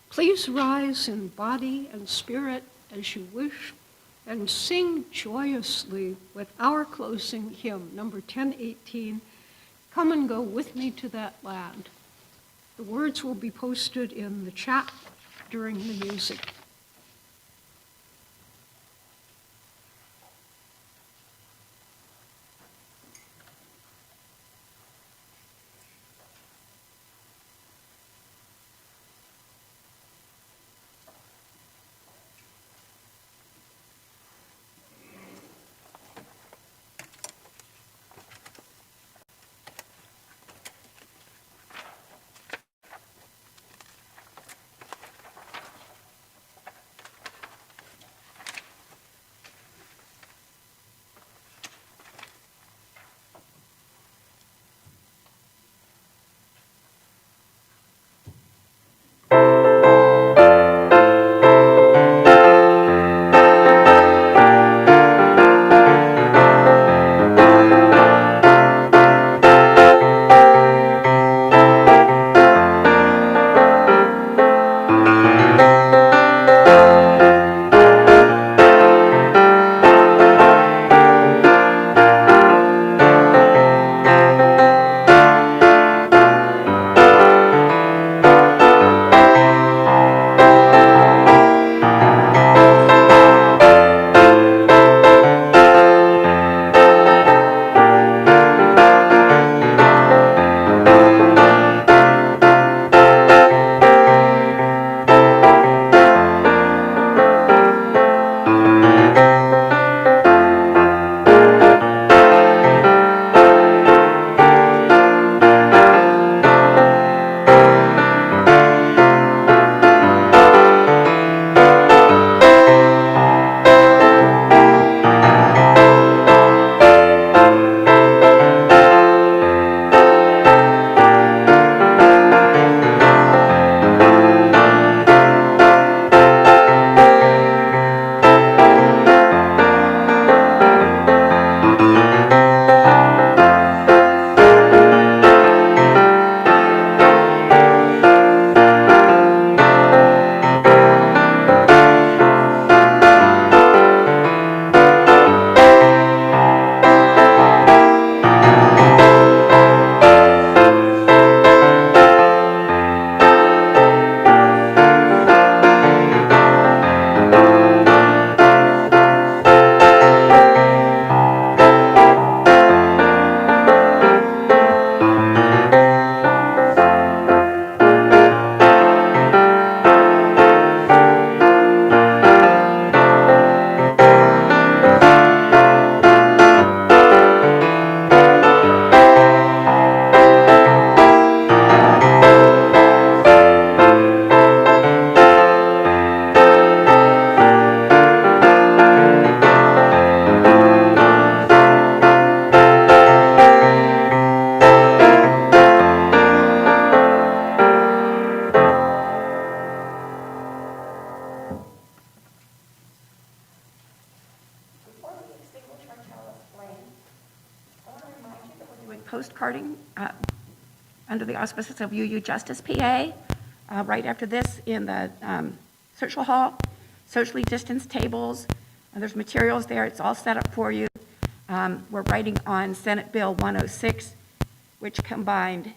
please rise in body and spirit as you wish and sing joyously with our closing hymn, number 1018, Come and Go With Me to That Land. The words will be posted in the chat during the music. on under the auspices of UU Justice PA. Right after this in the social hall, socially distanced tables. There's materials there. It's all set up for you. We're writing on Senate Bill 106, which combined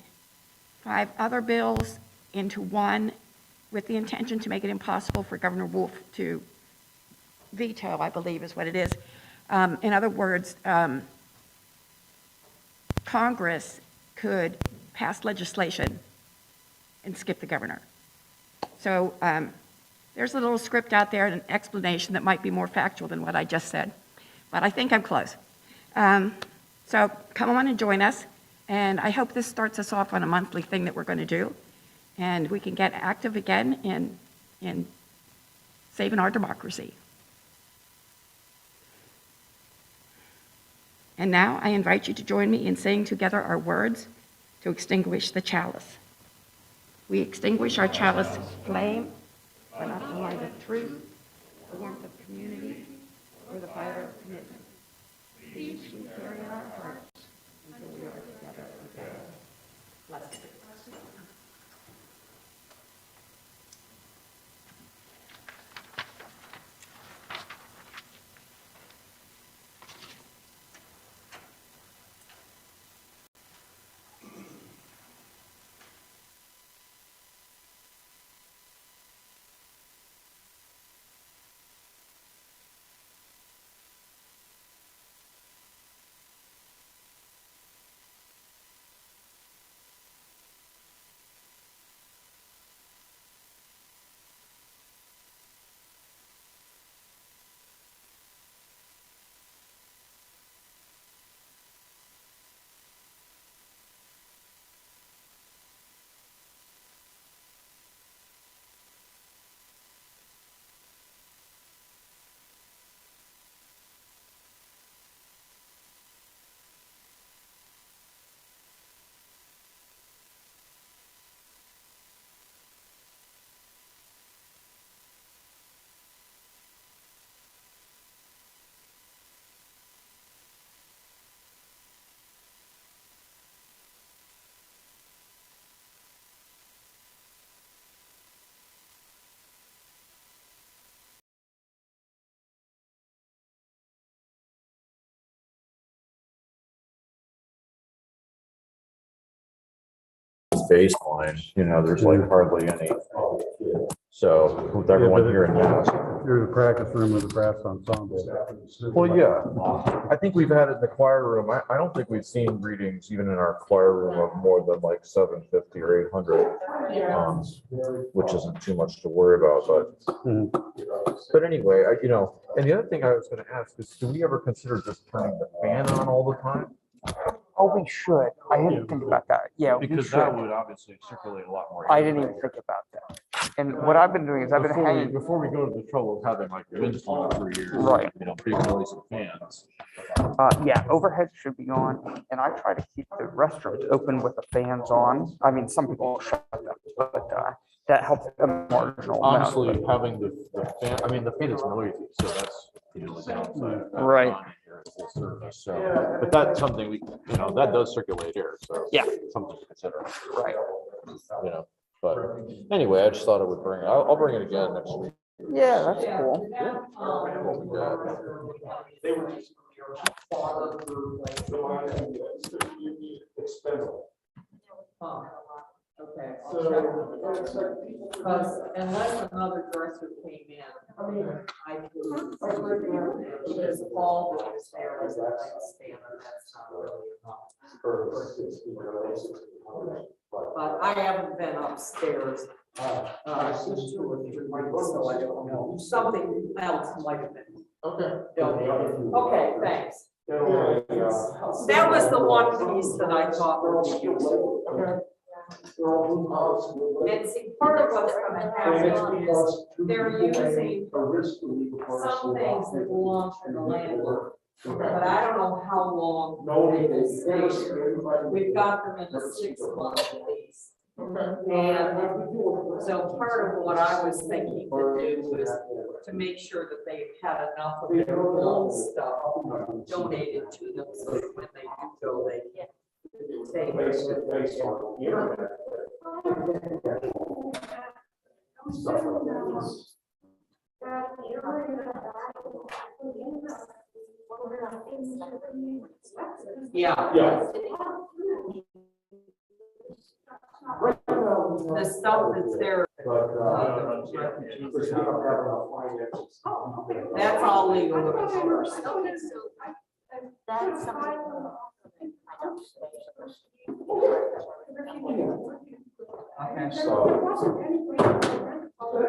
5 other bills into one with the intention to make it impossible for Governor Wolf to veto, I believe is what it is. In other words, Congress could pass legislation and skip the governor. So there's a little script out there, an explanation that might be more factual than what I just said, but I think I'm close. So come on and join us, and I hope this starts us off on a monthly thing that we're going to do, and we can get active again in saving our democracy. And now I invite you to join me in saying together our words to extinguish the chalice. We extinguish our chalice flame, but not the light of truth, the warmth of community, or the fire of commitment. These we carry in our hearts until we are together again. Blessed. Baseline, there's like hardly any. So with everyone here in house. You're the practice room with the brass ensemble. Well, yeah, I think we've had it in the choir room. I don't think we've seen readings even in our choir room of more than like 750 or 800, which isn't too much to worry about. But anyway, and the other thing I was going to ask is, do we ever consider just turning the fan on all the time? Oh, we should. I didn't think about that. Yeah, we Because should. that would obviously circulate a lot more. I didn't even think about that. And what I've been doing is I've been hanging. Before we go to the trouble of having like wind tunnel for years, Right. Big noisy fans. Yeah, overhead should be on, and I try to keep the restrooms open with the fans on. I mean, some people shut them, but that helps a marginal amount. Honestly, having the fan, the fan is noisy, so that's the downside. Right. So, but that's something that does circulate here, so yeah, something to consider. Right. But anyway, I just thought I would bring it. I'll bring it again next week. Yeah, that's cool. Okay, because unless another dresser came in, I could, because all that was there was a nightstand, that's not really enough. But I haven't been upstairs since 2 or 3 months, so I don't know. Something else might have been. Okay. Okay, thanks. That was the one piece that I thought would be useful. And see, part of what's going to happen is they're using some things that belong to the landlord. But I don't know how long they will stay there. We've got them in a 6-month lease. And so part of what I was thinking to do was to make sure that they've had enough of their own stuff donated to them so that when they do go, they can based on the internet. Stuff like that. Yeah. The stuff that's there, that's all legal. That's something. Okay. So.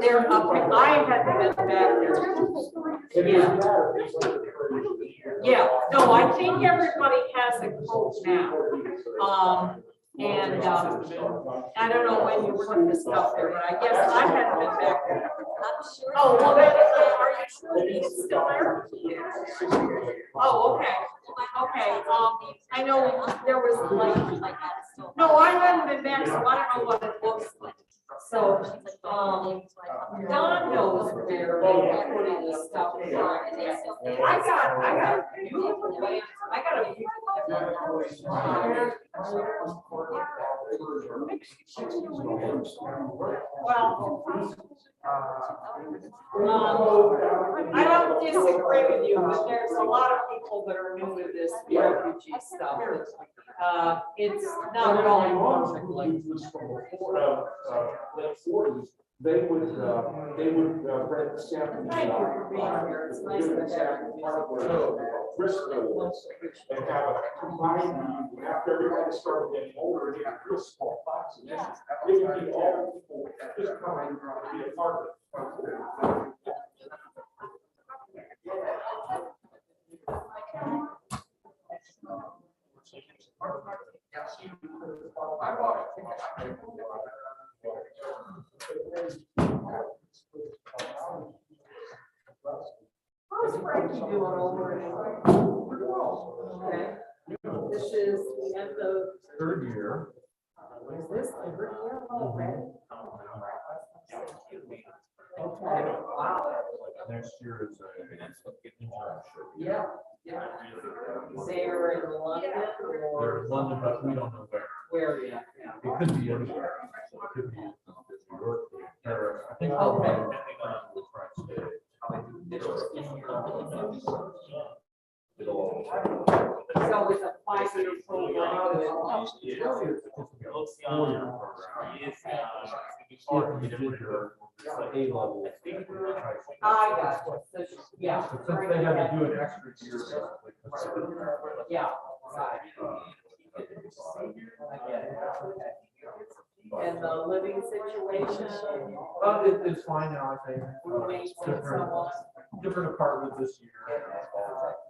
There, I haven't been back there. Yeah. Yeah, no, I think everybody has a quote now. I don't know when you put the stuff there, but I guess I haven't been back there. Oh, well, are you sure he's still there? Oh, okay. Okay, I know there was like, no, I haven't been back, so I don't know what it looks like. So, Don knows where they're putting the stuff. I got a beautiful land. I got a I don't disagree with you, but there's a lot of people that are new to this refugee stuff. It's not going perfectly. They would rent samples. Thank you for being here. It's nice to have you. And have a combined, after everybody started getting older, they had real small boxes. It would be all people just coming to be a part of it. How's Frankie doing over there? Okay. This is the end of Third year. Is this the third year already? Okay, wow. Next year is a internship. Yeah. Yeah. They're in London or? They're in London, but we don't know where. Where, yeah. It could be anywhere. So it could be New York, Paris. I think. Okay. So it's a 5-year program. A-level. I got it. So, yeah. So since they had to do an extra year. Yeah. Got it. I get it. Okay. And the living situation? It's fine now, I think. Roommates and so on. Different apartment this year.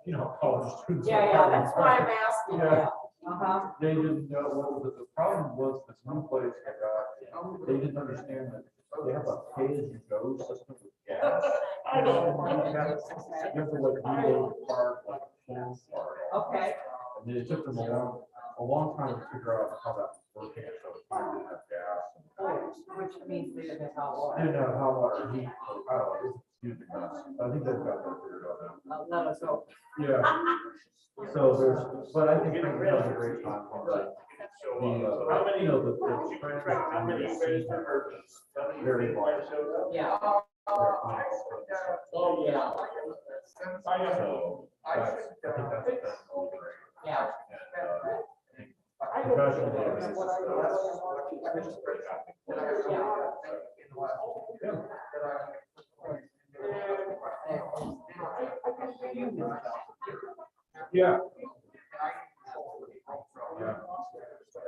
You know, college students. Yeah, that's why I'm asking. Yeah. Uh-huh. They didn't know what the problem was, this new place I got, they didn't understand that they have a pay-as-you-go system with gas. I know. You have to like reload the car, like full car. Okay. And then it took them a long time to figure out how that was working, so they didn't have gas. Which means they didn't have hot water. Didn't know how water heat, I don't know, it was a huge mess. I think they've got that figured out now. Let us go. Yeah. So there's, but I think we're having a great time. You know, the transit very large. Yeah. Oh, yeah. So I think that's great. Yeah. And professionally, yeah. Yeah.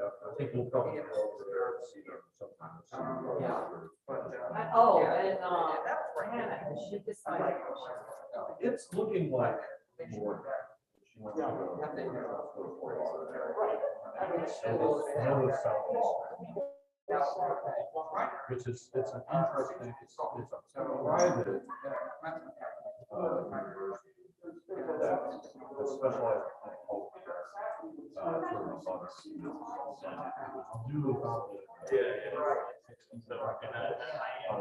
I think we'll probably go over there and see them sometime. Yeah. Oh, and Hannah, she decided. It's looking like more. She wants to go. Another southeast. Which is, it's an interesting, it's a private university that specializes in healthcare. Newly founded.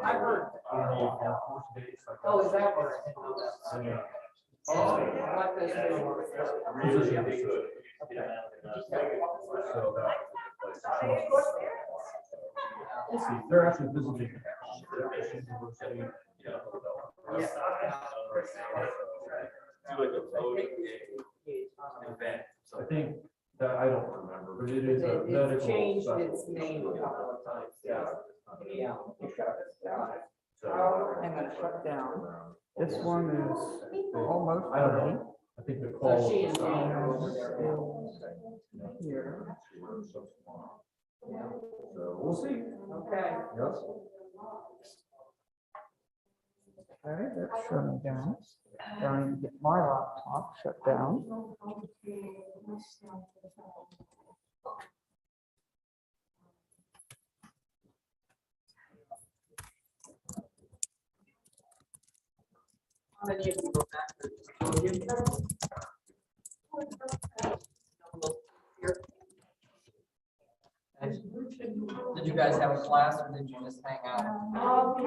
I heard. Air Force Base. Oh, is that where? What this Let's see, they're actually visiting. I think that, I don't remember, but it is a It's medical. changed specialty. its name a couple of times. Yeah. Yeah. So- And then shut down. This one is almost I don't ready. know. I think the So call. she was- is over there. Here. So we'll see. Okay. Yes. Okay, that's shutting down. Trying to get my laptop shut down. Then you can go back to the- Did you guys have a class or did you just hang out?